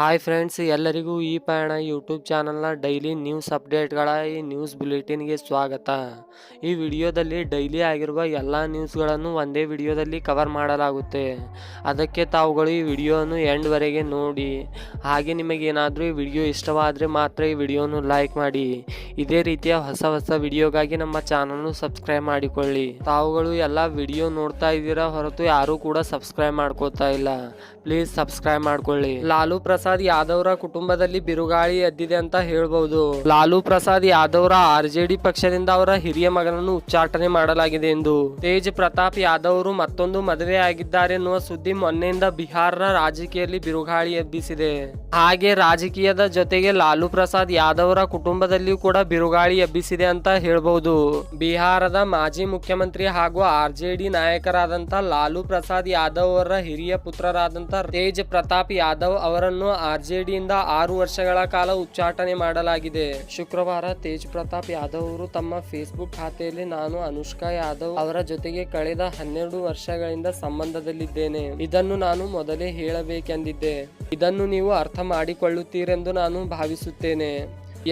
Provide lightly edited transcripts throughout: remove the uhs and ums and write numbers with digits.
Hi friends, ಎಲ್ಲರಿಗೂ ಈ ಪಯಣ ಯೂಟ್ಯೂಬ್ ಚಾನಲ್ನ ಡೈಲಿ ನ್ಯೂಸ್ ಅಪ್ಡೇಟ್ಗಳ ಈ ನ್ಯೂಸ್ ಬುಲೆಟಿನ್ಗೆ ಸ್ವಾಗತ. ಈ ವಿಡಿಯೋದಲ್ಲಿ ಡೈಲಿ ಆಗಿರುವ ಎಲ್ಲ ನ್ಯೂಸ್ಗಳನ್ನು ಒಂದೇ ವಿಡಿಯೋದಲ್ಲಿ ಕವರ್ ಮಾಡಲಾಗುತ್ತೆ. ಅದಕ್ಕೆ ತಾವುಗಳು ಈ ವಿಡಿಯೋವನ್ನು ಎಂಡ್ವರೆಗೆ ನೋಡಿ. ಹಾಗೆ ನಿಮಗೇನಾದರೂ ಈ ವಿಡಿಯೋ ಇಷ್ಟವಾದರೆ ಮಾತ್ರ ಈ ವಿಡಿಯೋನು ಲೈಕ್ ಮಾಡಿ. ಇದೇ ರೀತಿಯ ಹೊಸ ಹೊಸ ವಿಡಿಯೋಗಾಗಿ ನಮ್ಮ ಚಾನಲ್ನು ಸಬ್ಸ್ಕ್ರೈಬ್ ಮಾಡಿಕೊಳ್ಳಿ. ತಾವುಗಳು ಎಲ್ಲ ವಿಡಿಯೋ ನೋಡ್ತಾ ಇದ್ದೀರಾ ಹೊರತು ಯಾರೂ ಕೂಡ ಸಬ್ಸ್ಕ್ರೈಬ್ ಮಾಡ್ಕೋತಾ ಇಲ್ಲ. ಪ್ಲೀಸ್ ಸಬ್ಸ್ಕ್ರೈಬ್ ಮಾಡ್ಕೊಳ್ಳಿ. ಲಾಲೂ ಪ್ರಸಾದ್ ಯಾದವ್ರ ಕುಟುಂಬದಲ್ಲಿ ಬಿರುಗಾಳಿ ಎದ್ದಿದೆ ಅಂತ ಹೇಳ್ಬಹುದು. ಲಾಲೂ ಪ್ರಸಾದ್ ಯಾದವ್ರ ಆರ್ಜೆಡಿ ಪಕ್ಷದಿಂದ ಅವರ ಹಿರಿಯ ಮಗನನ್ನು ಉಚ್ಚಾಟನೆ ಮಾಡಲಾಗಿದೆ ಎಂದು. ತೇಜ್ ಪ್ರತಾಪ್ ಯಾದವ್ ಅವರು ಮತ್ತೊಂದು ಮದುವೆ ಆಗಿದ್ದಾರೆ ಎನ್ನುವ ಸುದ್ದಿ ಮೊನ್ನೆಯಿಂದ ಬಿಹಾರದ ರಾಜಕೀಯದಲ್ಲಿ ಬಿರುಗಾಳಿ ಎಬ್ಬಿಸಿದೆ. ಹಾಗೆ ರಾಜಕೀಯದ ಜೊತೆಗೆ ಲಾಲೂ ಪ್ರಸಾದ್ ಯಾದವ್ರ ಕುಟುಂಬದಲ್ಲಿಯೂ ಕೂಡ ಬಿರುಗಾಳಿ ಎಬ್ಬಿಸಿದೆ ಅಂತ ಹೇಳ್ಬಹುದು. ಬಿಹಾರದ ಮಾಜಿ ಮುಖ್ಯಮಂತ್ರಿ ಹಾಗೂ ಆರ್ಜೆಡಿ ನಾಯಕರಾದಂತ ಲಾಲೂ ಪ್ರಸಾದ್ ಯಾದವ್ ಅವರ ಹಿರಿಯ ಪುತ್ರರಾದಂತ ತೇಜ್ ಪ್ರತಾಪ್ ಯಾದವ್ ಅವರನ್ನು ಆರ್ಜೆಡಿಯಿಂದ 6 ವರ್ಷಗಳ ಕಾಲ ಉಚ್ಚಾಟನೆ ಮಾಡಲಾಗಿದೆ. ಶುಕ್ರವಾರ ತೇಜ್ ಪ್ರತಾಪ್ ಯಾದವ್ ಅವರು ತಮ್ಮ ಫೇಸ್ಬುಕ್ ಖಾತೆಯಲ್ಲಿ, ನಾನು ಅನುಷ್ಕಾ ಯಾದವ್ ಅವರ ಜೊತೆಗೆ ಕಳೆದ 12 ವರ್ಷಗಳಿಂದ ಸಂಬಂಧದಲ್ಲಿದ್ದೇನೆ. ಇದನ್ನು ನಾನು ಮೊದಲೇ ಹೇಳಬೇಕೆಂದಿದ್ದೆ. ಇದನ್ನು ನೀವು ಅರ್ಥ ಮಾಡಿಕೊಳ್ಳುತ್ತೀರೆಂದು ನಾನು ಭಾವಿಸುತ್ತೇನೆ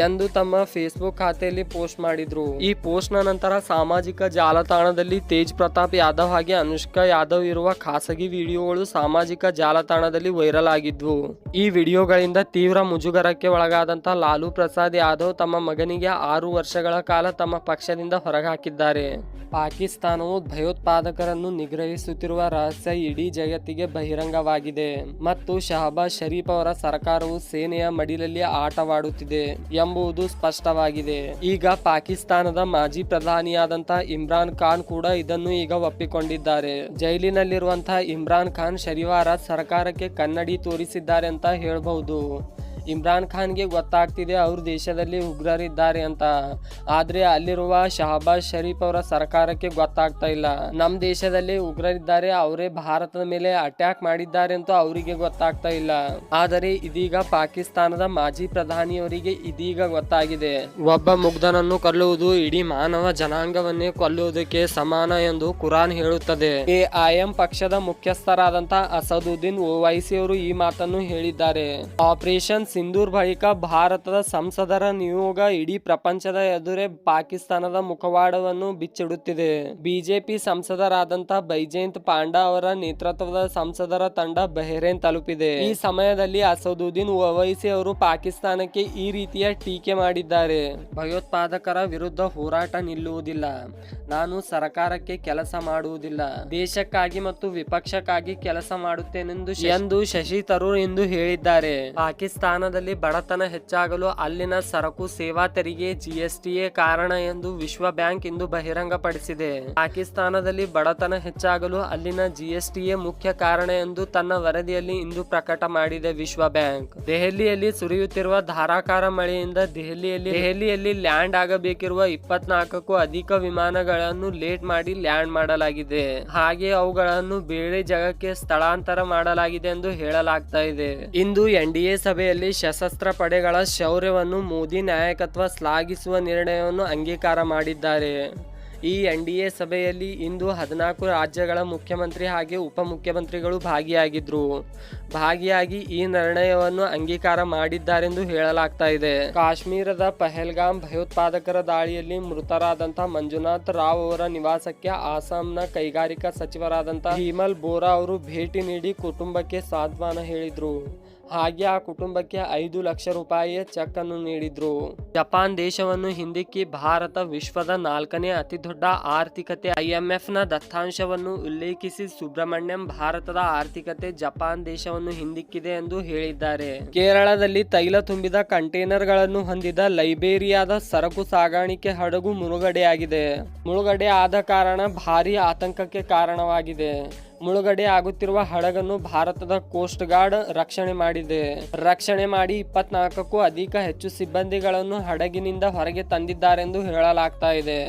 ಎಂದು ತಮ್ಮ ಫೇಸ್ಬುಕ್ ಖಾತೆಯಲ್ಲಿ ಪೋಸ್ಟ್ ಮಾಡಿದ್ರು. ಈ ಪೋಸ್ಟ್ ನ ನಂತರ ಸಾಮಾಜಿಕ ಜಾಲತಾಣದಲ್ಲಿ ತೇಜ್ ಪ್ರತಾಪ್ ಯಾದವ್ ಹಾಗೆ ಅನುಷ್ಕಾ ಯಾದವ್ ಇರುವ ಖಾಸಗಿ ವಿಡಿಯೋಗಳು ಸಾಮಾಜಿಕ ಜಾಲತಾಣದಲ್ಲಿ ವೈರಲ್ ಆಗಿದ್ವು. ಈ ವಿಡಿಯೋಗಳಿಂದ ತೀವ್ರ ಮುಜುಗರಕ್ಕೆ ಒಳಗಾದಂತ ಲಾಲೂ ಪ್ರಸಾದ್ ಯಾದವ್ ತಮ್ಮ ಮಗನಿಗೆ 6 ವರ್ಷಗಳ ಕಾಲ ತಮ್ಮ ಪಕ್ಷದಿಂದ ಹೊರಗಾಕಿದ್ದಾರೆ. ಪಾಕಿಸ್ತಾನವು ಭಯೋತ್ಪಾದಕರನ್ನು ನಿಗ್ರಹಿಸುತ್ತಿರುವ ರಹಸ್ಯ ಇಡೀ ಜಗತ್ತಿಗೆ ಬಹಿರಂಗವಾಗಿದೆ ಮತ್ತು ಶಹಬಾಜ್ ಶರೀಫ್ ಅವರ ಸರ್ಕಾರವು ಸೇನೆಯ ಮಡಿಲಲ್ಲಿ ಆಟವಾಡುತ್ತಿದೆ ಎಂಬುದು ಸ್ಪಷ್ಟವಾಗಿದೆ. ಈಗ ಪಾಕಿಸ್ತಾನದ ಮಾಜಿ ಪ್ರಧಾನಿಯಾದಂತಹ ಇಮ್ರಾನ್ ಖಾನ್ ಕೂಡ ಇದನ್ನು ಈಗ ಒಪ್ಪಿಕೊಂಡಿದ್ದಾರೆ. ಜೈಲಿನಲ್ಲಿರುವಂತಹ ಇಮ್ರಾನ್ ಖಾನ್ ಶನಿವಾರ ಸರ್ಕಾರಕ್ಕೆ ಕನ್ನಡಿ ತೋರಿಸಿದ್ದಾರೆ ಅಂತ ಹೇಳಬಹುದು. ಇಮ್ರಾನ್ ಖಾನ್ಗೆ ಗೊತ್ತಾಗ್ತಿದೆ ಅವ್ರ ದೇಶದಲ್ಲಿ ಉಗ್ರರಿದ್ದಾರೆ ಅಂತ, ಆದ್ರೆ ಅಲ್ಲಿರುವ ಶಹಬಾಜ್ ಶರೀಫ್ ಅವರ ಸರ್ಕಾರಕ್ಕೆ ಗೊತ್ತಾಗ್ತಾ ಇಲ್ಲ. ನಮ್ಮ ದೇಶದಲ್ಲಿ ಉಗ್ರರಿದ್ದಾರೆ, ಅವರೇ ಭಾರತದ ಮೇಲೆ ಅಟ್ಯಾಕ್ ಮಾಡಿದ್ದಾರೆ ಅಂತ ಅವರಿಗೆ ಗೊತ್ತಾಗ್ತಾ ಇಲ್ಲ. ಆದರೆ ಇದೀಗ ಪಾಕಿಸ್ತಾನದ ಮಾಜಿ ಪ್ರಧಾನಿಯವರಿಗೆ ಇದೀಗ ಗೊತ್ತಾಗಿದೆ. ಒಬ್ಬ ಮುಗ್ಧನನ್ನು ಕೊಲ್ಲುವುದು ಇಡೀ ಮಾನವ ಜನಾಂಗವನ್ನೇ ಕೊಲ್ಲುವುದಕ್ಕೆ ಸಮಾನ ಎಂದು ಕುರಾನ್ ಹೇಳುತ್ತದೆ. ಎಐಎಂ ಪಕ್ಷದ ಮುಖ್ಯಸ್ಥರಾದಂತಹ ಅಸದುದ್ದೀನ್ ಓವೈಸಿ ಅವರು ಈ ಮಾತನ್ನು ಹೇಳಿದ್ದಾರೆ. ಆಪರೇಷನ್ ಸಿಂಧೂರ್ ಬಳಿಕ ಭಾರತದ ಸಂಸದರ ನಿಯೋಗ ಇಡೀ ಪ್ರಪಂಚದ ಎದುರೇ ಪಾಕಿಸ್ತಾನದ ಮುಖವಾಡವನ್ನು ಬಿಚ್ಚಿಡುತ್ತಿದೆ. ಬಿಜೆಪಿ ಸಂಸದರಾದಂತಹ ಬೈಜಯಂತ್ ಪಾಂಡಾ ಅವರ ನೇತೃತ್ವದ ಸಂಸದರ ತಂಡ ಬಹ್ರೇನ್ ತಲುಪಿದೆ. ಈ ಸಮಯದಲ್ಲಿ ಅಸದುದ್ದೀನ್ ಓವೈಸಿ ಅವರು ಪಾಕಿಸ್ತಾನಕ್ಕೆ ಈ ರೀತಿಯ ಟೀಕೆ ಮಾಡಿದ್ದಾರೆ. ಭಯೋತ್ಪಾದಕರ ವಿರುದ್ಧ ಹೋರಾಟ ನಿಲ್ಲುವುದಿಲ್ಲ, ನಾನು ಸರ್ಕಾರಕ್ಕೆ ಕೆಲಸ ಮಾಡುವುದಿಲ್ಲ, ದೇಶಕ್ಕಾಗಿ ಮತ್ತು ವಿಪಕ್ಷಕ್ಕಾಗಿ ಕೆಲಸ ಮಾಡುತ್ತೇನೆಂದು ಶಶಿ ತರೂರ್ ಎಂದು ಹೇಳಿದ್ದಾರೆ. ಪಾಕಿಸ್ತಾನದಲ್ಲಿ ಬಡತನ ಹೆಚ್ಚಾಗಲು ಅಲ್ಲಿನ ಸರಕು ಸೇವಾ ತೆರಿಗೆ ಜಿಎಸ್ಟಿಯೇ ಕಾರಣ ಎಂದು ವಿಶ್ವ ಬ್ಯಾಂಕ್ ಇಂದು ಬಹಿರಂಗಪಡಿಸಿದೆ. ಪಾಕಿಸ್ತಾನದಲ್ಲಿ ಬಡತನ ಹೆಚ್ಚಾಗಲು ಅಲ್ಲಿನ ಜಿಎಸ್ಟಿಯೇ ಮುಖ್ಯ ಕಾರಣ ಎಂದು ತನ್ನ ವರದಿಯಲ್ಲಿ ಇಂದು ಪ್ರಕಟ ಮಾಡಿದೆ ವಿಶ್ವ ಬ್ಯಾಂಕ್. ದೆಹಲಿಯಲ್ಲಿ ಸುರಿಯುತ್ತಿರುವ ಧಾರಾಕಾರ ಮಳೆಯಿಂದ ದೆಹಲಿಯಲ್ಲಿ ಲ್ಯಾಂಡ್ ಆಗಬೇಕಿರುವ 24ಕ್ಕೂ ಅಧಿಕ ವಿಮಾನಗಳನ್ನು ಲೇಟ್ ಮಾಡಿ ಲ್ಯಾಂಡ್ ಮಾಡಲಾಗಿದೆ. ಹಾಗೆ ಅವುಗಳನ್ನು ಬೇರೆ ಜಾಗಕ್ಕೆ ಸ್ಥಳಾಂತರ ಮಾಡಲಾಗಿದೆ ಎಂದು ಹೇಳಲಾಗ್ತಾ ಇದೆ. ಇಂದು ಎನ್ಡಿಎ ಸಭೆಯಲ್ಲಿ ಸಶಸ್ತ್ರ ಪಡೆಗಳ ಶೌರ್ಯವನ್ನು ಮೋದಿ ನಾಯಕತ್ವ ಶ್ಲಾಘಿಸುವ ನಿರ್ಣಯವನ್ನು ಅಂಗೀಕಾರ ಮಾಡಿದ್ದಾರೆ. ಈ ಎನ್ಡಿಎ ಸಭೆಯಲ್ಲಿ ಇಂದು 14 ರಾಜ್ಯಗಳ ಮುಖ್ಯಮಂತ್ರಿ ಹಾಗೆ ಉಪಮುಖ್ಯಮಂತ್ರಿಗಳು ಭಾಗಿಯಾಗಿ ಈ ನಿರ್ಣಯವನ್ನು ಅಂಗೀಕಾರ ಮಾಡಿದ್ದಾರೆಂದು ಹೇಳಲಾಗ್ತಾ ಇದೆ. ಕಾಶ್ಮೀರದ ಪಹಲ್ಗಾಮ್ ಭಯೋತ್ಪಾದಕರ ದಾಳಿಯಲ್ಲಿ ಮೃತರಾದಂತಹ ಮಂಜುನಾಥ್ ರಾವ್ ಅವರ ನಿವಾಸಕ್ಕೆ ಅಸ್ಸಾಂನ ಕೈಗಾರಿಕಾ ಸಚಿವರಾದಂತಹ ಹಿಮಲ್ ಬೋರಾ ಅವರು ಭೇಟಿ ನೀಡಿ ಕುಟುಂಬಕ್ಕೆ ಸಾಂತ್ವನ ಹೇಳಿದ್ರು. ಹಾಗೆ ಆ ಕುಟುಂಬಕ್ಕೆ 5 ಲಕ್ಷ ರೂಪಾಯಿಯ ಚೆಕ್ ಅನ್ನು ನೀಡಿದ್ರು. ಜಪಾನ್ ದೇಶವನ್ನು ಹಿಂದಿಕ್ಕಿ ಭಾರತ ವಿಶ್ವದ 4ನೇ ಅತಿ ದೊಡ್ಡ ಆರ್ಥಿಕತೆ. IMF ನ ದತ್ತಾಂಶವನ್ನು ಉಲ್ಲೇಖಿಸಿ ಸುಬ್ರಹ್ಮಣ್ಯಂ ಭಾರತದ ಆರ್ಥಿಕತೆ ಜಪಾನ್ ದೇಶವನ್ನು ಹಿಂದಿಕ್ಕಿದೆ ಎಂದು ಹೇಳಿದ್ದಾರೆ. ಕೇರಳದಲ್ಲಿ ತೈಲ ತುಂಬಿದ ಕಂಟೈನರ್ ಗಳನ್ನು ಹೊಂದಿದ ಲೈಬೇರಿಯಾದ ಸರಕು ಸಾಗಾಣಿಕೆ ಹಡಗು ಮುಳುಗಡೆಯಾಗಿದೆ. ಮುಳುಗಡೆ ಆದ ಕಾರಣ ಭಾರೀ ಆತಂಕಕ್ಕೆ ಕಾರಣವಾಗಿದೆ. ಮುಳುಗಡೆ ಆಗುತ್ತಿರುವ ಹಡಗನ್ನು ಭಾರತದ ಕೋಸ್ಟ್ ಗಾರ್ಡ್ ರಕ್ಷಣೆ ಮಾಡಿ 24ಕ್ಕೂ ಹೆಚ್ಚು ಸಿಬ್ಬಂದಿಗಳನ್ನು ಹಡಗಿನಿಂದ ಹೊರಗೆ ತಂದಿದ್ದಾರೆಂದು ಹೇಳಲಾಗ್ತಾ ಇದೆ.